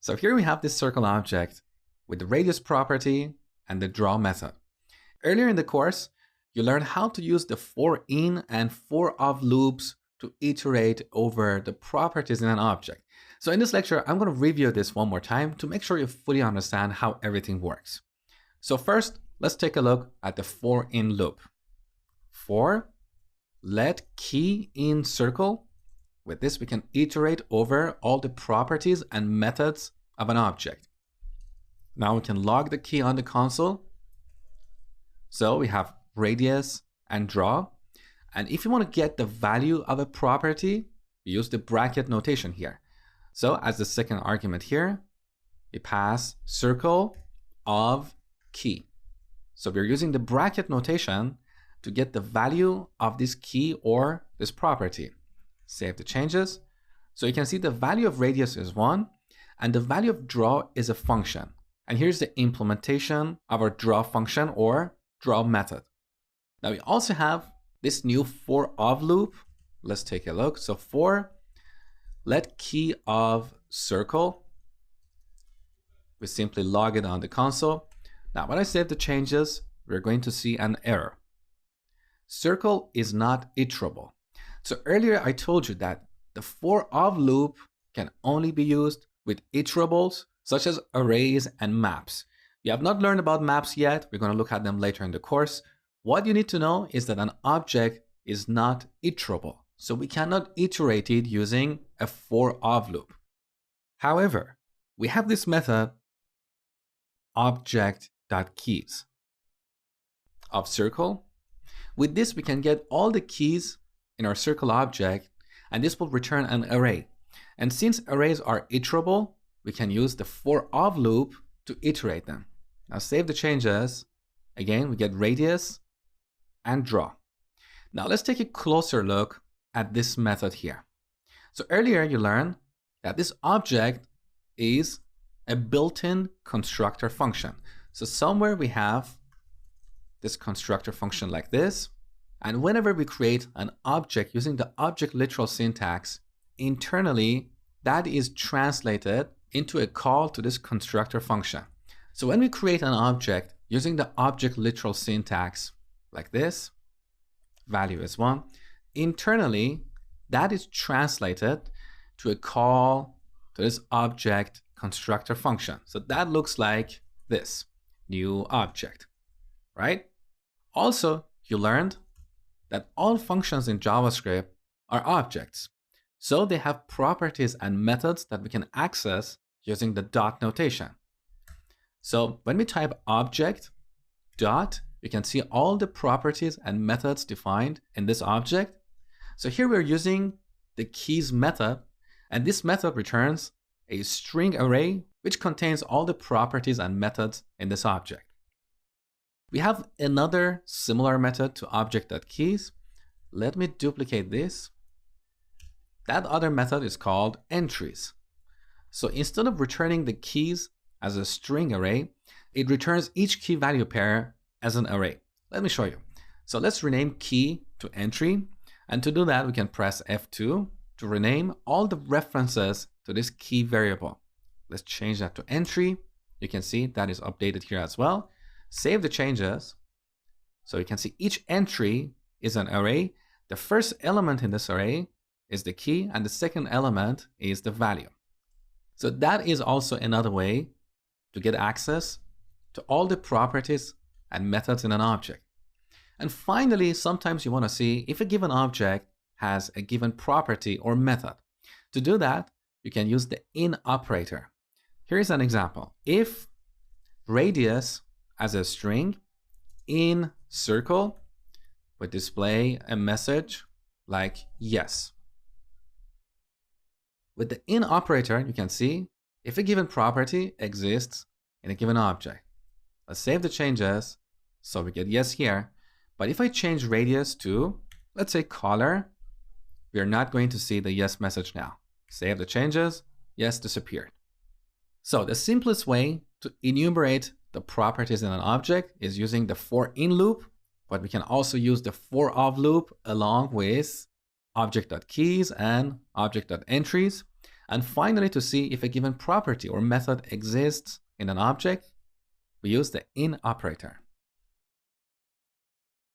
So here we have this circle object with the radius property and the draw method. Earlier in the course, you learned how to use the for in and for of loops to iterate over the properties in an object. So in this lecture, I'm going to review this one more time to make sure you fully understand how everything works. So first, let's take a look at the for in loop. For let key in circle. With this, we can iterate over all the properties and methods of an object. Now we can log the key on the console. So we have radius and draw. And if you want to get the value of a property, we use the bracket notation here. So as the second argument here, we pass circle of key. So we're using the bracket notation to get the value of this key or this property. Save the changes. So you can see the value of radius is 1 and the value of draw is a function. And here's the implementation of our draw function or draw method. Now we also have this new for of loop. Let's take a look. So for let key of circle, we simply log it on the console. Now when I save the changes, we're going to see an error. Circle is not iterable. So earlier I told you that the for of loop can only be used with iterables such as arrays and maps. We have not learned about maps yet. We're going to look at them later in the course. What you need to know is that an object is not iterable. So we cannot iterate it using a for of loop. However, we have this method object.keys of circle. With this, we can get all the keys in our circle object, and this will return an array. And since arrays are iterable, we can use the for of loop to iterate them. Now save the changes. Again, we get radius and draw. Now let's take a closer look at this method here. So earlier you learned that this object is a built-in constructor function. So somewhere we have this constructor function like this. And whenever we create an object using the object literal syntax, internally that is translated into a call to this constructor function. So when we create an object using the object literal syntax like this, value is 1, internally that is translated to a call to this object constructor function. So that looks like this, new object, right? Also, you learned that all functions in JavaScript are objects. So they have properties and methods that we can access using the dot notation. So when we type object dot, you can see all the properties and methods defined in this object. So here we're using the keys method, and this method returns a string array which contains all the properties and methods in this object. We have another similar method to object.keys. Let me duplicate this. That other method is called entries. So instead of returning the keys as a string array, it returns each key value pair as an array. Let me show you. So let's rename key to entry. And to do that, we can press F2 to rename all the references to this key variable. Let's change that to entry. You can see that is updated here as well. Save the changes. So you can see each entry is an array. The first element in this array is the key, and the second element is the value. So that is also another way to get access to all the properties and methods in an object. And finally, sometimes you want to see if a given object has a given property or method. To do that, you can use the in operator. Here's an example. If radius as a string in circle would display a message like yes. With the in operator, you can see if a given property exists in a given object. Let's save the changes so we get yes here. But if I change radius to, let's say, color, we are not going to see the yes message now. Save the changes, yes disappeared. So the simplest way to enumerate the properties in an object is using the for in loop, but we can also use the for of loop along with object.keys and object.entries. And finally, to see if a given property or method exists in an object, we use the in operator.